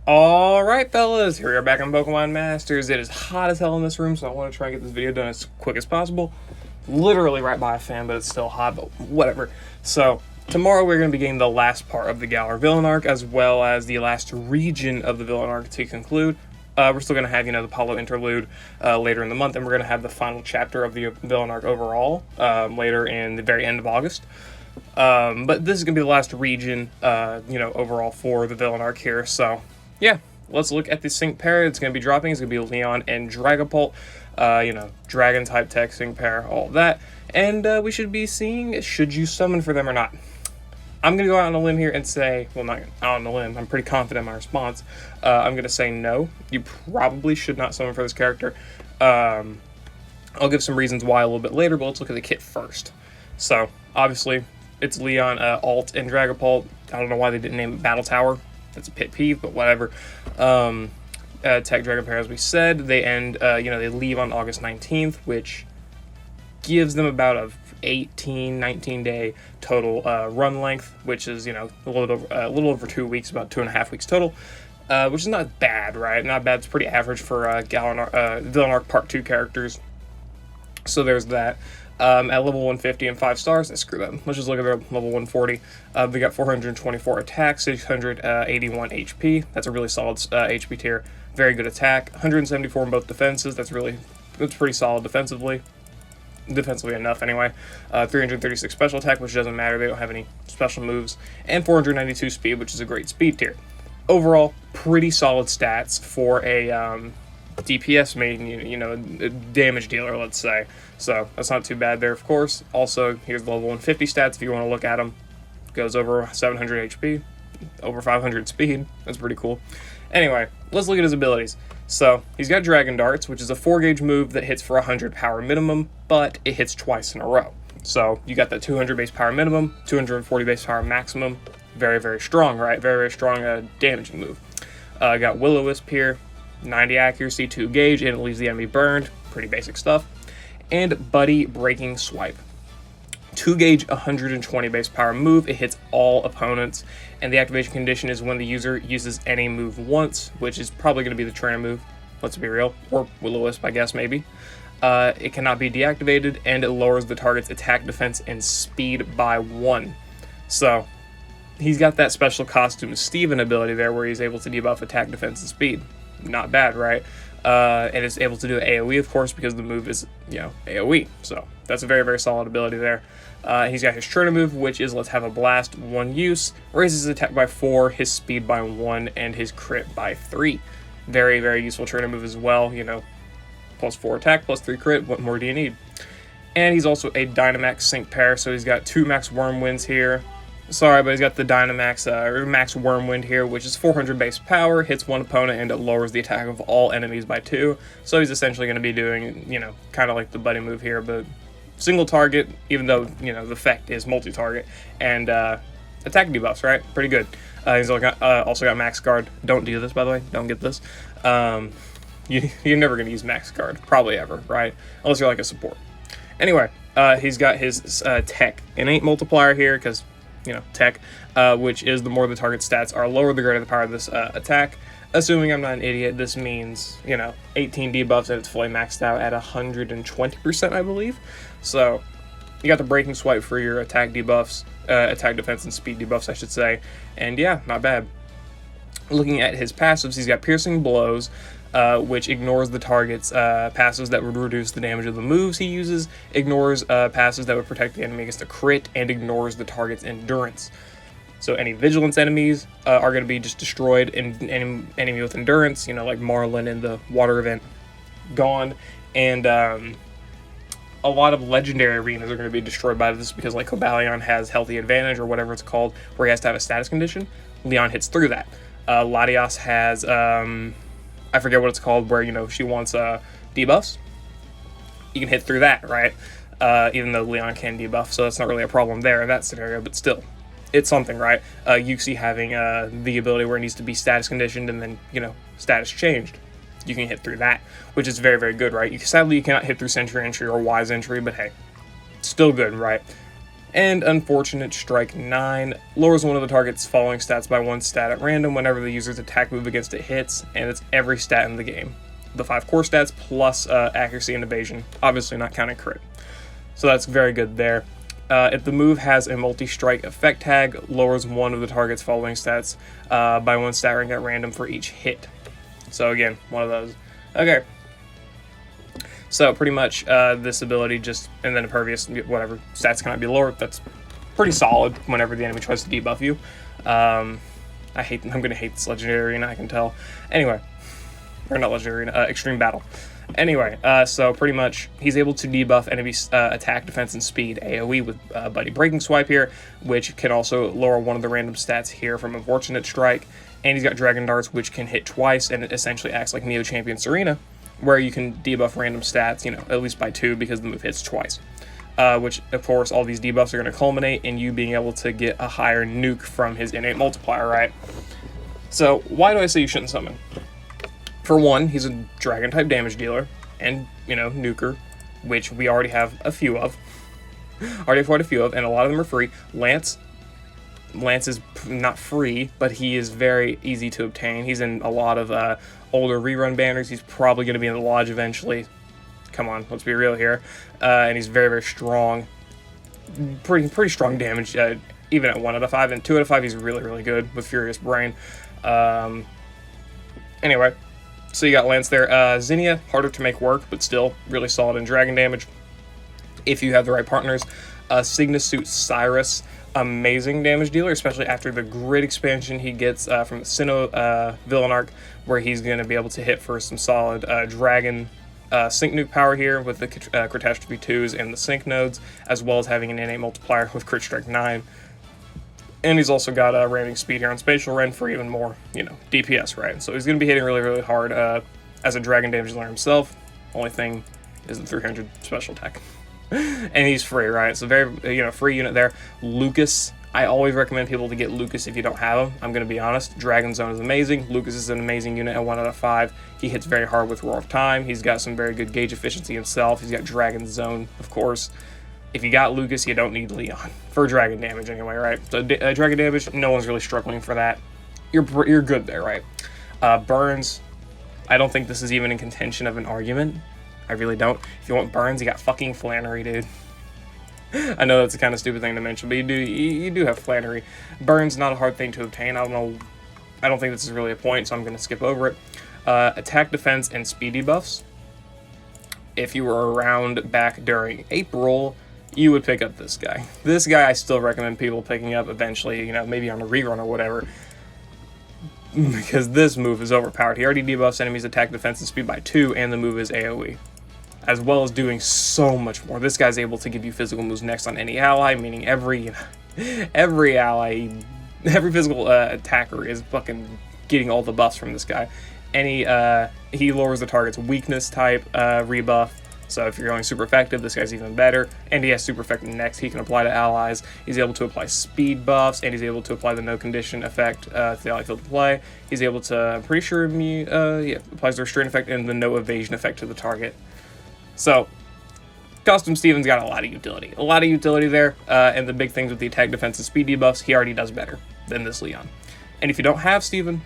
Alright fellas, here we are back on Pokemon Masters. It is hot as hell in this room, so I want to try and get this video done as quick as possible. Literally right by a fan, but it's still hot, but whatever. So, tomorrow we're going to be getting the last part of the Galar Villain Arc, as well as the last region of the Villain Arc to conclude. We're still going to have, the Paulo interlude later in the month, and we're going to have the final chapter of the Villain Arc overall later in the very end of August. But this is going to be the last region, overall for the Villain Arc here, so yeah, let's look at the sync pair. It's going to be dropping. It's going to be Leon and Dragapult, dragon type tech sync pair, all of that. And we should be seeing, should you summon for them or not? I'm going to go out on a limb here and say, well, not out on a limb, I'm pretty confident in my response. I'm going to say no, you probably should not summon for this character. I'll give some reasons why a little bit later, but let's look at the kit first. So, obviously, it's Leon, Alt, and Dragapult. I don't know why they didn't name it Battle Tower. That's a pet peeve, but whatever. Tech Dragon pair, as we said, they end, they leave on August 19th, which gives them about a 19 day total run length, which is, a little over 2 weeks, about 2.5 weeks total, which is not bad, right? Not bad. It's pretty average for Villain Arc Part 2 characters. So there's that. At level 150 and 5 stars, screw them. Let's just look at their level 140. They got 424 attack, 681 HP. That's a really solid HP tier. Very good attack. 174 in both defenses. That's pretty solid defensively. Defensively enough, anyway. 336 special attack, which doesn't matter. They don't have any special moves. And 492 speed, which is a great speed tier. Overall, pretty solid stats for a DPS main, a damage dealer, let's say. So that's not too bad there, of course. Also, here's the level 150 stats if you want to look at them. Goes over 700 HP, over 500 speed. That's pretty cool. Anyway, let's look at his abilities. So, he's got Dragon Darts, which is a 4-gauge move that hits for 100 power minimum, but it hits twice in a row. So, you got that 200 base power minimum, 240 base power maximum. Very, very strong, right? Very, very strong damaging move. Got Will-O-Wisp here. 90 accuracy, 2 gauge, and it leaves the enemy burned. Pretty basic stuff. And Buddy Breaking Swipe. 2 gauge, 120 base power move. It hits all opponents. And the activation condition is when the user uses any move once, which is probably going to be the trainer move. Let's be real. Or Will-O-Wisp, I guess, maybe. It cannot be deactivated, and it lowers the target's attack, defense, and speed by 1. So, he's got that special costume Steven ability there where he's able to debuff attack, defense, and speed. Not bad, right? And it's able to do AoE, of course, because the move is, AoE. So that's a very, very solid ability there. He's got his trainer move, which is Let's Have a Blast, 1 use, raises his attack by 4, his speed by 1, and his crit by 3. Very, very useful trainer move as well, plus 4 attack, plus 3 crit, what more do you need? And he's also a Dynamax sync pair, so he's got 2 max Wormwinds here. Sorry, but he's got the Dynamax, Max Wormwind here, which is 400 base power, hits one opponent, and it lowers the attack of all enemies by 2. So he's essentially going to be doing, kind of like the Buddy move here, but single target, even though, the effect is multi-target, and attack debuffs, right? Pretty good. He's also got Max Guard. Don't do this, by the way. Don't get this. You're never going to use Max Guard, probably ever, right? Unless you're like a support. Anyway, he's got his Tech Innate multiplier here, because tech, which is the more the target stats are lower, the greater the power of this attack. Assuming I'm not an idiot, this means, 18 debuffs and it's fully maxed out at 120%, I believe. So, you got the Breaking Swipe for your attack debuffs, attack defense and speed debuffs, I should say. And yeah, not bad. Looking at his passives, he's got Piercing Blows, which ignores the target's passives that would reduce the damage of the moves he uses, ignores passives that would protect the enemy against a crit, and ignores the target's endurance. So any vigilance enemies are going to be just destroyed, and any enemy with endurance, like Marlin in the water event, gone. And a lot of legendary arenas are going to be destroyed by this because like Cobalion has Healthy Advantage or whatever it's called, where he has to have a status condition. Leon hits through that. Latios has... I forget what it's called, where, she wants debuffs. You can hit through that, right? Even though Leon can debuff, so that's not really a problem there in that scenario, but still, it's something, right? Yuxi having the ability where it needs to be status conditioned and then, status changed. You can hit through that, which is very, very good, right? Sadly, you cannot hit through Sentry Entry or Wise Entry, but hey, still good, right? And Unfortunate Strike 9 lowers one of the target's following stats by 1 stat at random whenever the user's attack move against it hits, and it's every stat in the game. The 5 core stats plus accuracy and evasion, obviously not counting crit. So that's very good there. If the move has a multi-strike effect tag, lowers one of the target's following stats by 1 stat rank at random for each hit. So again, one of those. Okay. So pretty much this ability just, and then impervious, whatever, stats cannot be lowered. That's pretty solid whenever the enemy tries to debuff you. I'm going to hate this legendary arena, I can tell. Anyway, or not legendary arena, extreme battle. Anyway, so pretty much he's able to debuff enemy attack, defense, and speed AoE with Buddy Breaking Swipe here, which can also lower one of the random stats here from Unfortunate Strike. And he's got Dragon Darts, which can hit twice, and it essentially acts like Neo Champion Serena, where you can debuff random stats, you know, at least by 2 because the move hits twice. Which, of course, all these debuffs are going to culminate in you being able to get a higher nuke from his innate multiplier, right? So, why do I say you shouldn't summon? For one, he's a dragon-type damage dealer, and, you know, nuker, which we already have a few of. Already have quite a few of, and a lot of them are free. Lance is not free, but he is very easy to obtain. He's in a lot of older rerun banners. He's probably going to be in the lodge eventually. Come on, let's be real here. And he's very, very strong. Pretty strong damage, even at 1 out of 5. And 2 out of 5, he's really, really good with Furious Brain. Anyway, so you got Lance there. Zinnia, harder to make work, but still really solid in dragon damage if you have the right partners. Cygnus Suit Cyrus, amazing damage dealer, especially after the grid expansion he gets from the Sinnoh villain arc, where he's going to be able to hit for some solid dragon sync nuke power here with the Catastrophe 2s and the sync nodes, as well as having an innate multiplier with Crit Strike 9. And he's also got ramming speed here on Spatial Rend for even more, you know, DPS, right? So he's going to be hitting really, really hard as a dragon damage dealer himself. Only thing is the 300 special attack. And he's free, right? So very, you know, free unit there. Lucas, I always recommend people to get Lucas if you don't have him. I'm going to be honest. Dragon Zone is amazing. Lucas is an amazing unit at 1 out of 5. He hits very hard with Roar of Time. He's got some very good gauge efficiency himself. He's got Dragon Zone, of course. If you got Lucas, you don't need Leon for dragon damage anyway, right? So dragon damage, no one's really struggling for that. You're good there, right? Burns, I don't think this is even in contention of an argument. I really don't. If you want Burns, you got fucking Flannery, dude. I know that's a kind of stupid thing to mention, but you do have Flannery. Burns, not a hard thing to obtain. I don't think this is really a point, so I'm going to skip over it. Attack, defense, and speed debuffs. If you were around back during April, you would pick up this guy. This guy I still recommend people picking up eventually, you know, maybe on a rerun or whatever, because this move is overpowered. He already debuffs enemies' attack, defense, and speed by 2, and the move is AoE, as well as doing so much more. This guy's able to give you physical moves next on any ally, meaning every ally, every physical attacker is fucking getting all the buffs from this guy. He lowers the target's weakness type rebuff. So if you're going super effective, this guy's even better. And he has super effective next. He can apply to allies. He's able to apply speed buffs, and he's able to apply the no condition effect to the ally field to play. He's able to, I'm pretty sure, applies the restraint effect and the no evasion effect to the target. So Custom Steven's got a lot of utility. A lot of utility there. And the big things with the attack, defense, and speed debuffs, he already does better than this Leon. And if you don't have Steven,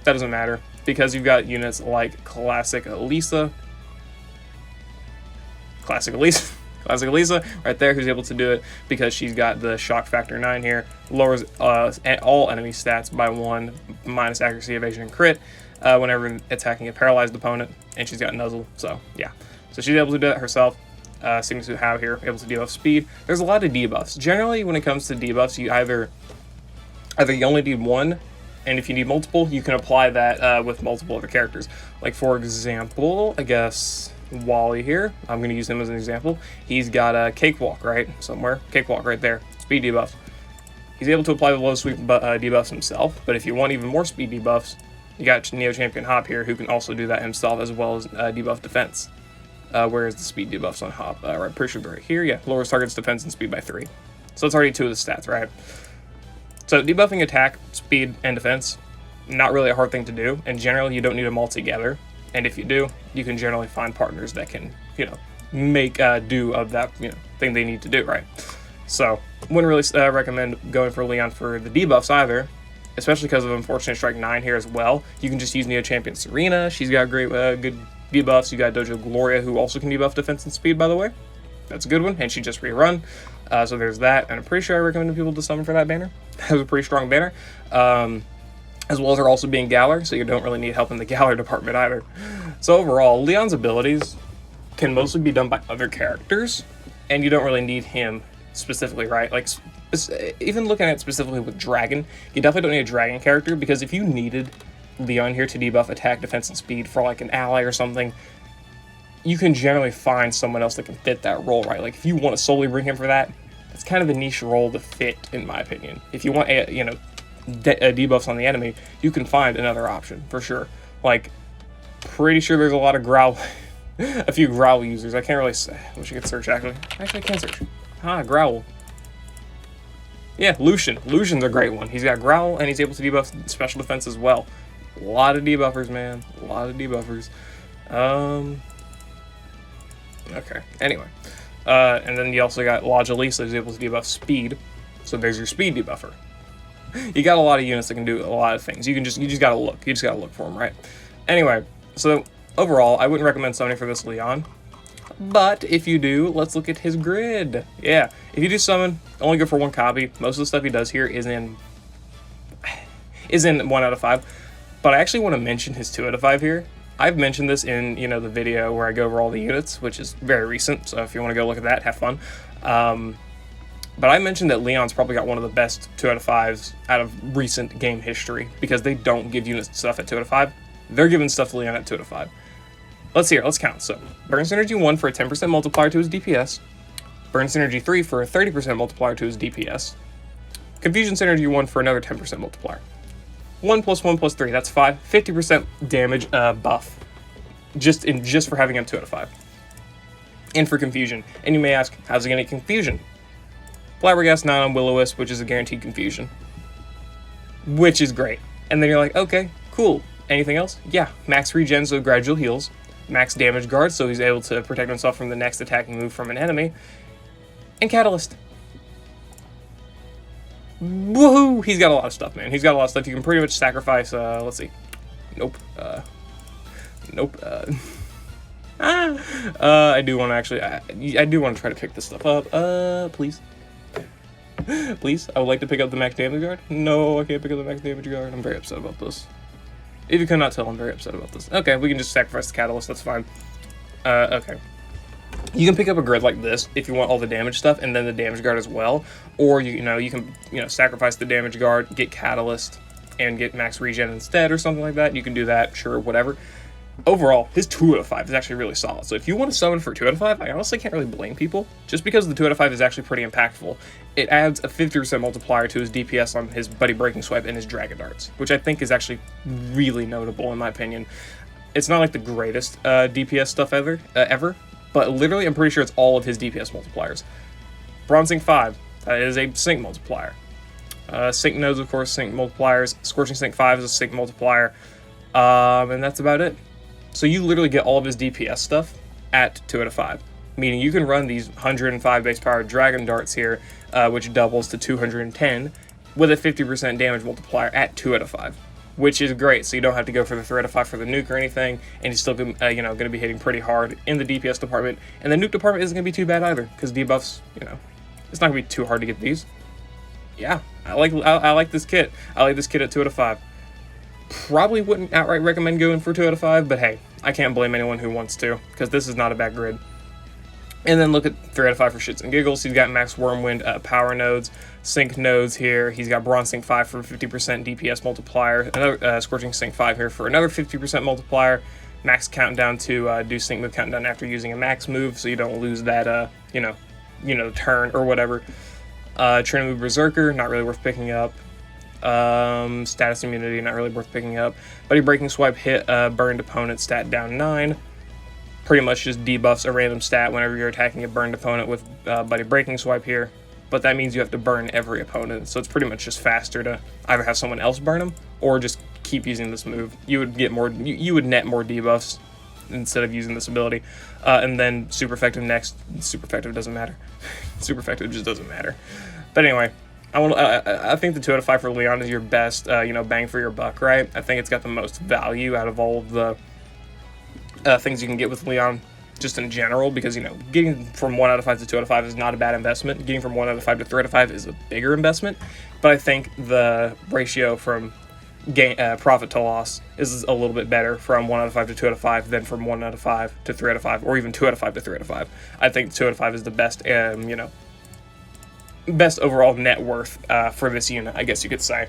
that doesn't matter, because you've got units like Classic Elisa right there, who's able to do it because she's got the Shock Factor 9 here, lowers all enemy stats by 1, minus accuracy, evasion, and crit whenever attacking a paralyzed opponent, and she's got Nuzzle, so yeah. So she's able to do that herself. Seems to have here, able to debuff speed. There's a lot of debuffs. Generally, when it comes to debuffs, you either you only need one, and if you need multiple, you can apply that with multiple other characters. Like, for example, I guess Wally here, I'm going to use him as an example. He's got a Cakewalk, right? Somewhere. Cakewalk right there. Speed debuffs. He's able to apply the low sweep debuffs himself, but if you want even more speed debuffs, you got Neo Champion Hop here, who can also do that himself, as well as debuff defense. Whereas the speed debuffs on Hop, right, pretty sure right here, yeah, lowers target's defense and speed by 3. So it's already 2 of the stats, right? So debuffing attack, speed, and defense, not really a hard thing to do, and generally you don't need them all together. And if you do, you can generally find partners that can, you know, make do of that, you know, thing they need to do, right? So, wouldn't really recommend going for Leon for the debuffs either, especially because of Unfortunate Strike 9 here as well. You can just use Neo Champion Serena. She's got great, good debuffs. You got Dojo Gloria, who also can debuff defense and speed, by the way. That's a good one, and she just rerun. So there's that, and I'm pretty sure I recommended people to summon for that banner. That was a pretty strong banner. As well as her also being Galar, so you don't really need help in the Galar department either. So overall, Leon's abilities can mostly be done by other characters, and you don't really need him specifically, right? Like, even looking at it specifically with Dragon, you definitely don't need a Dragon character, because if you needed Leon here to debuff attack, defense, and speed for like an ally or something, you can generally find someone else that can fit that role, right? Like, if you want to solely bring him for that, that's kind of a niche role to fit, in my opinion. If you want, debuffs on the enemy, you can find another option, for sure. Like, pretty sure there's a lot of Growl, a few Growl users. I can't really say. I wish I could search, actually. Actually, I can search. Growl. Yeah, Lucian. Lucian's a great one. He's got Growl, and he's able to debuff special defense as well. A lot of debuffers, man. A lot of debuffers. Okay, anyway. And then you also got Lodge Elisa, who's able to debuff speed. So there's your speed debuffer. You got a lot of units that can do a lot of things. You just gotta look. You just gotta look for them, right? Anyway, so overall, I wouldn't recommend summoning for this Leon. But if you do, let's look at his grid. Yeah, if you do summon, only go for one copy. Most of the stuff he does here is in 1 out of 5. But I actually want to mention his 2 out of 5 here. I've mentioned this in, the video where I go over all the units, which is very recent. So if you want to go look at that, have fun. But I mentioned that Leon's probably got one of the best 2 out of 5s out of recent game history, because they don't give units stuff at 2 out of 5. They're giving stuff to Leon at 2 out of 5. Let's count. So, Burn Synergy 1 for a 10% multiplier to his DPS. Burn Synergy 3 for a 30% multiplier to his DPS. Confusion Synergy 1 for another 10% multiplier. 1 plus 1 plus 3, that's 5. 50% damage buff. Just for having him 2 out of 5. And for Confusion. And you may ask, how's he going to get Confusion? Flabbergast 9 on Will-O-Wisp, which is a guaranteed confusion. Which is great. And then you're like, okay, cool. Anything else? Yeah, max regen, so gradual heals. Max damage guard, so he's able to protect himself from the next attacking move from an enemy. And Catalyst. Woohoo! He's got a lot of stuff, man. He's got a lot of stuff. You can pretty much sacrifice, let's see. Nope. Nope. I do want to actually, I do want to try to pick this stuff up. Please. Please, I would like to pick up the max damage guard. No, I can't pick up the max damage guard. I'm very upset about this. If you cannot tell, I'm very upset about this. Okay, we can just sacrifice the Catalyst, that's fine. Okay. You can pick up a grid like this if you want all the damage stuff and then the damage guard as well. Or, you can sacrifice the damage guard, get Catalyst, and get max regen instead or something like that. You can do that, sure, whatever. Overall, his 2 out of 5 is actually really solid. So if you want to summon for 2 out of 5, I honestly can't really blame people. Just because the 2 out of 5 is actually pretty impactful. It adds a 50% multiplier to his DPS on his Buddy Breaking Swipe and his Dragon Darts, which I think is actually really notable in my opinion. It's not like the greatest DPS stuff ever, but literally I'm pretty sure it's all of his DPS multipliers. Bronze Sync 5, that is a Sync multiplier. Sync Nodes, of course, Sync multipliers. Scorching Sync 5 is a Sync multiplier. And that's about it. So you literally get all of his DPS stuff at 2 out of 5. Meaning you can run these 105 base power Dragon Darts here, which doubles to 210, with a 50% damage multiplier at 2 out of 5. Which is great, so you don't have to go for the 3 out of 5 for the nuke or anything, and you're still going to be hitting pretty hard in the DPS department. And the nuke department isn't going to be too bad either, because debuffs, it's not going to be too hard to get these. Yeah, I like this kit. I like this kit at 2 out of 5. Probably wouldn't outright recommend going for 2 out of 5, but hey, I can't blame anyone who wants to, because this is not a bad grid. And then look at 3 out of 5 for shits and giggles. He's got max Wormwind power nodes, Sync nodes here. He's got Bronze Sync 5 for 50% DPS multiplier, another Scorching Sync 5 here for another 50% multiplier, max countdown to do Sync move countdown after using a max move, so you don't lose that, turn or whatever. Trinity Berserker, not really worth picking up. Status immunity, not really worth picking up. Buddy Breaking Swipe hit burned opponent stat down 9. Pretty much just debuffs a random stat whenever you're attacking a burned opponent with Buddy Breaking Swipe here. But that means you have to burn every opponent, so it's pretty much just faster to either have someone else burn them or just keep using this move. You would get more, you would net more debuffs instead of using this ability. And then super effective next. Super effective doesn't matter. Super effective just doesn't matter. But anyway, I think the 2 out of 5 for Leon is your best, bang for your buck, right? I think it's got the most value out of all of the things you can get with Leon, just in general, because, getting from 1 out of 5 to 2 out of 5 is not a bad investment. Getting from 1 out of 5 to 3 out of 5 is a bigger investment. But I think the ratio from profit to loss is a little bit better from 1 out of 5 to 2 out of 5 than from 1 out of 5 to 3 out of 5, or even 2 out of 5 to 3 out of 5. I think 2 out of 5 is the best, best overall net worth for this unit, I guess you could say.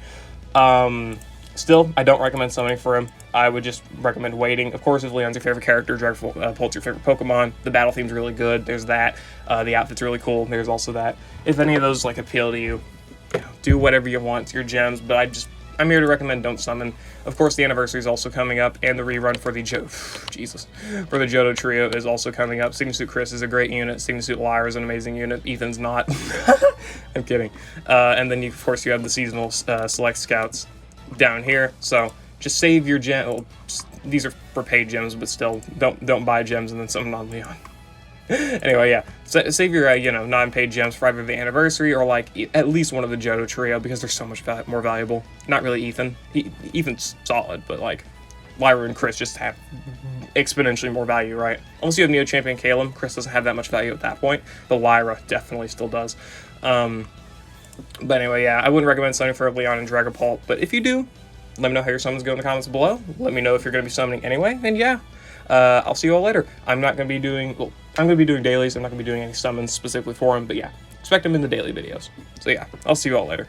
Still, I don't recommend summoning for him. I would just recommend waiting. Of course, if Leon's your favorite character, Dragapult's your favorite Pokemon, the battle theme's really good, there's that. The outfit's really cool, there's also that. If any of those appeal to you, do whatever you want to your gems, but I'm here to recommend don't summon. Of course, the anniversary is also coming up, and the rerun for the Johto Trio is also coming up. Steam Suit Chris is a great unit. Steam Suit Lyra is an amazing unit. Ethan's not. I'm kidding. And then, of course, you have the seasonal select scouts down here. So just save your gem. Well, these are for paid gems, but still, don't buy gems and then summon on Leon. Anyway, yeah, save your non-paid gems for either the anniversary or at least one of the Johto Trio, because they're so much more valuable. Not really Ethan. Ethan's solid, but Lyra and Chris just have exponentially more value, right? Unless you have Neo Champion Caleb, Chris doesn't have that much value at that point, but Lyra definitely still does. But anyway, yeah, I wouldn't recommend summoning for Leon and Dragapult, but if you do, let me know how your summons go in the comments below. Let me know if you're going to be summoning anyway, and yeah, I'll see you all later. I'm going to be doing dailies. I'm not going to be doing any summons specifically for him, but yeah, expect them in the daily videos. So yeah, I'll see you all later.